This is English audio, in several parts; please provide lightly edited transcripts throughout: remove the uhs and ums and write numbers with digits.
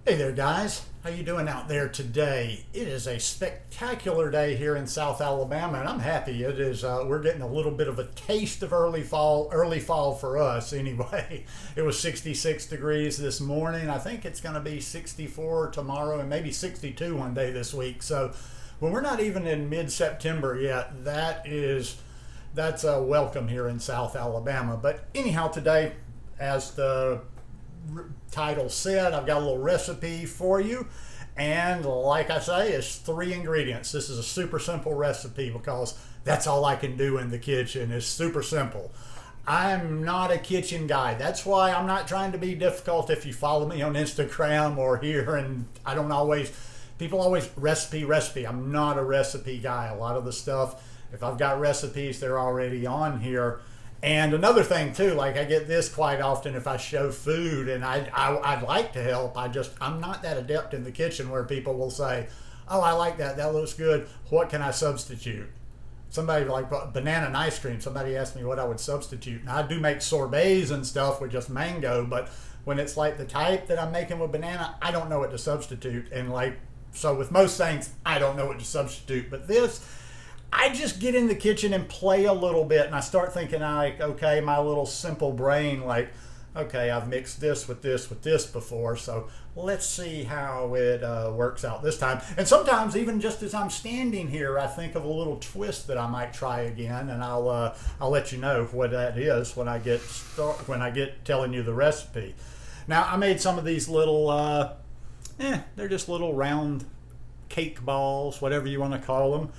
Hey there guys, how you doing out there today? It is a spectacular day here in South Alabama and I'm happy. It is we're getting a little bit of a taste of early fall for us anyway. It was 66 degrees this morning. I think it's going to be 64 tomorrow and maybe 62 one day this week. So when we're not even in mid-September yet, that's a welcome here in South Alabama. But anyhow, today, as the title said, I've got a little recipe for you, and like I say, it's 3 ingredients. This is a super simple recipe because that's all I can do in the kitchen is super simple. I'm not a kitchen guy. That's why I'm not trying to be difficult. If you follow me on Instagram or here, and people always recipe. I'm not a recipe guy. A lot of the stuff, if I've got recipes, they're already on here. And another thing too, like I get this quite often if I show food, and I'd like to help. I'm not that adept in the kitchen where people will say, "Oh, I like that. That looks good. What can I substitute?" Somebody like banana and ice cream. Somebody asked me what I would substitute. Now I do make sorbets and stuff with just mango, but when it's like the type that I'm making with banana, I don't know what to substitute. And so with most things, I don't know what to substitute. But this, I just get in the kitchen and play a little bit, and I start thinking, okay, my little simple brain, okay, I've mixed this with this before, so let's see how it works out this time. And sometimes, even just as I'm standing here, I think of a little twist that I might try again, and I'll let you know what that is when I get telling you the recipe. Now, I made some of these little, they're just little round cake balls, whatever you want to call them.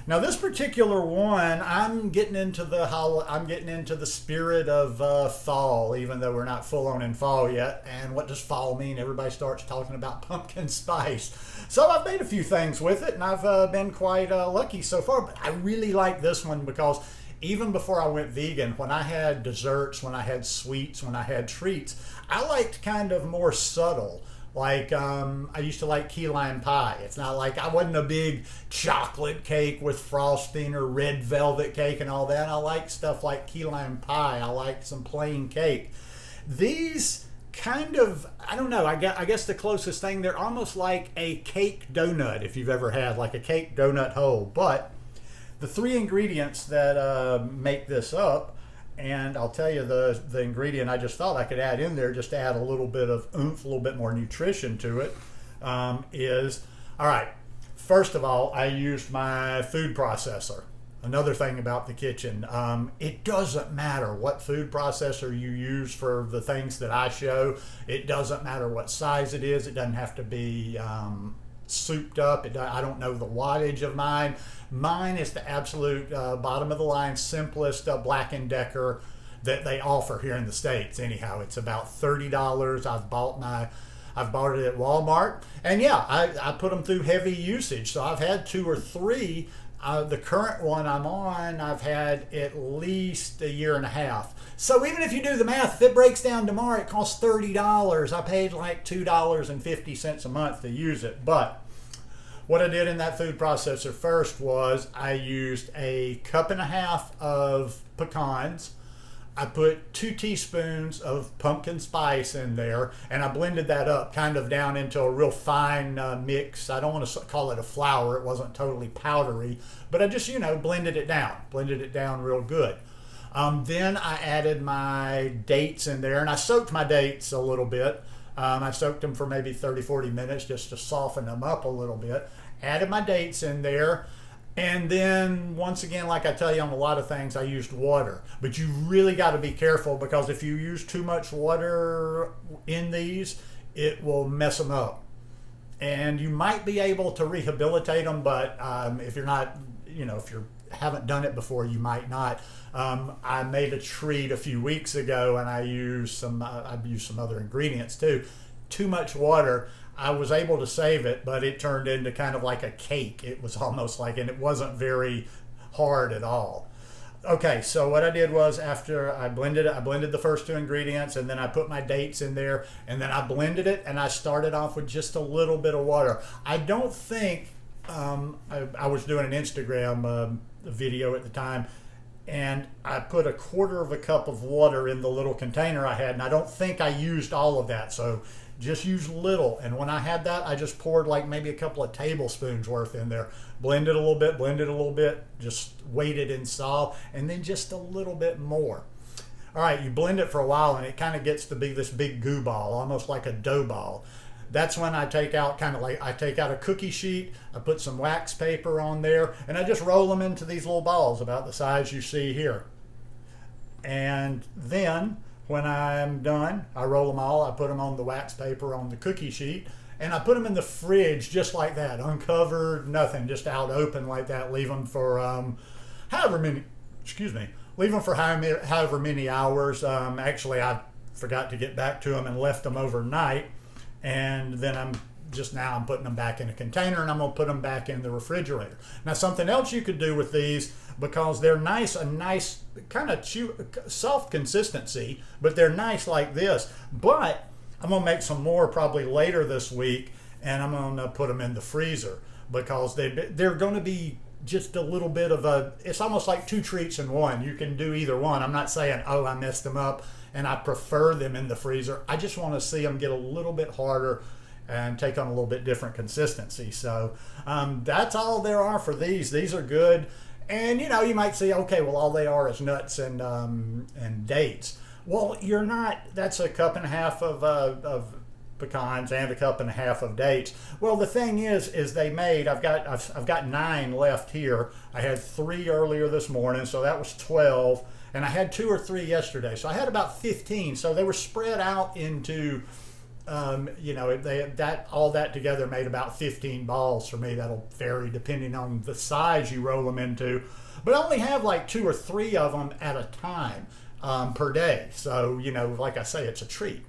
Now this particular one, I'm getting into the spirit of fall, even though we're not full on in fall yet. And what does fall mean? Everybody starts talking about pumpkin spice. So I've made a few things with it, and I've been quite lucky so far. But I really like this one because even before I went vegan, when I had desserts, when I had sweets, when I had treats, I liked kind of more subtle. I used to like key lime pie. It's not like I wasn't a big chocolate cake with frosting or red velvet cake and all that. I like stuff like key lime pie. I like some plain cake. These kind of, I don't know, I guess the closest thing, they're almost like a cake donut, if you've ever had like a cake donut hole. But the 3 ingredients that make this up, and I'll tell you the ingredient I just thought I could add in there just to add a little bit of oomph, a little bit more nutrition to it, is, all right, first of all, I used my food processor. Another thing about the kitchen, it doesn't matter what food processor you use for the things that I show. It doesn't matter what size it is. It doesn't have to be souped up. I don't know the wattage of mine. Mine is the absolute bottom of the line, simplest Black & Decker that they offer here in the States. Anyhow, it's about $30. I've bought it at Walmart, and yeah, I put them through heavy usage. So I've had 2 or 3. The current one I'm on, I've had at least a year and a half. So even if you do the math, if it breaks down tomorrow, it costs $30. I paid like $2.50 a month to use it. But what I did in that food processor first was I used a 1.5 cups of pecans. I put 2 teaspoons of pumpkin spice in there, and I blended that up kind of down into a real fine mix. I don't want to call it a flour. It wasn't totally powdery, but I just, blended it down real good. Then I added my dates in there, and I soaked my dates a little bit. I soaked them for maybe 30-40 minutes just to soften them up a little bit. Added my dates in there. And then, once again, like I tell you on a lot of things, I used water. But you really got to be careful, because if you use too much water in these, it will mess them up. And you might be able to rehabilitate them, but if you're not, if you haven't done it before, you might not. I made a treat a few weeks ago, and I used some other ingredients too. Too much water. I was able to save it, but it turned into kind of like a cake. It was almost like, and it wasn't very hard at all. Okay, so what I did was, after I blended the first 2 ingredients, and then I put my dates in there, and then I blended it, and I started off with just a little bit of water. I don't think, I was doing an Instagram video at the time, and I put 1/4 cup of water in the little container I had, and I don't think I used all of that. So Just use little. And when I had that, I just poured like maybe a couple of tablespoons worth in there. Blended a little bit, just waited and saw, and then just a little bit more. All right, you blend it for a while and it kind of gets to be this big goo ball, almost like a dough ball. That's when I take out I take out a cookie sheet, I put some wax paper on there, and I just roll them into these little balls about the size you see here. And then when I'm done, I roll them all, I put them on the wax paper on the cookie sheet, and I put them in the fridge just like that, uncovered, nothing, just out open like that. Leave them for leave them for however many hours. Actually, I forgot to get back to them and left them overnight, and then I'm putting them back in a container, and I'm going to put them back in the refrigerator. Now, something else you could do with these, because they're a nice kind of soft consistency, but they're nice like this. But I'm going to make some more probably later this week, and I'm going to put them in the freezer, because they're going to be just a little bit of it's almost like two treats in one. You can do either one. I'm not saying, oh, I messed them up and I prefer them in the freezer. I just want to see them get a little bit harder and take on a little bit different consistency. So that's all there are for these. These are good. And you might say, okay, well, all they are is nuts and dates. Well, you're not. That's a cup and a half of pecans and a cup and a half of dates. Well, the thing is I've got 9 left here. I had 3 earlier this morning, so that was 12, and I had 2 or 3 yesterday, so I had about 15. So they were spread out into all that together made about 15 balls for me. That'll vary depending on the size you roll them into, but I only have like 2 or 3 of them at a time per day. So like I say, it's a treat.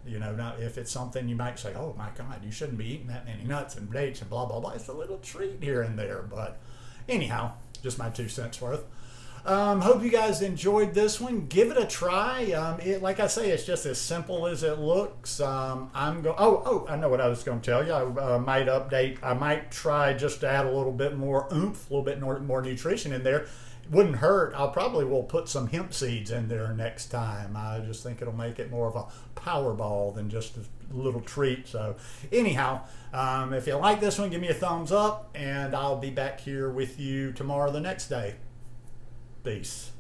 Now if it's something you might say, oh my God, you shouldn't be eating that many nuts and dates and blah blah blah. It's a little treat here and there, but anyhow, just my 2 cents worth. Hope you guys enjoyed this one. Give it a try. Like I say, it's just as simple as it looks. I know what I was going to tell you. I might update. I might try just to add a little bit more oomph, a little bit more nutrition in there. It wouldn't hurt. Will put some hemp seeds in there next time. I just think it'll make it more of a power ball than just a little treat. So anyhow, if you like this one, give me a thumbs up, and I'll be back here with you tomorrow the next day. Peace.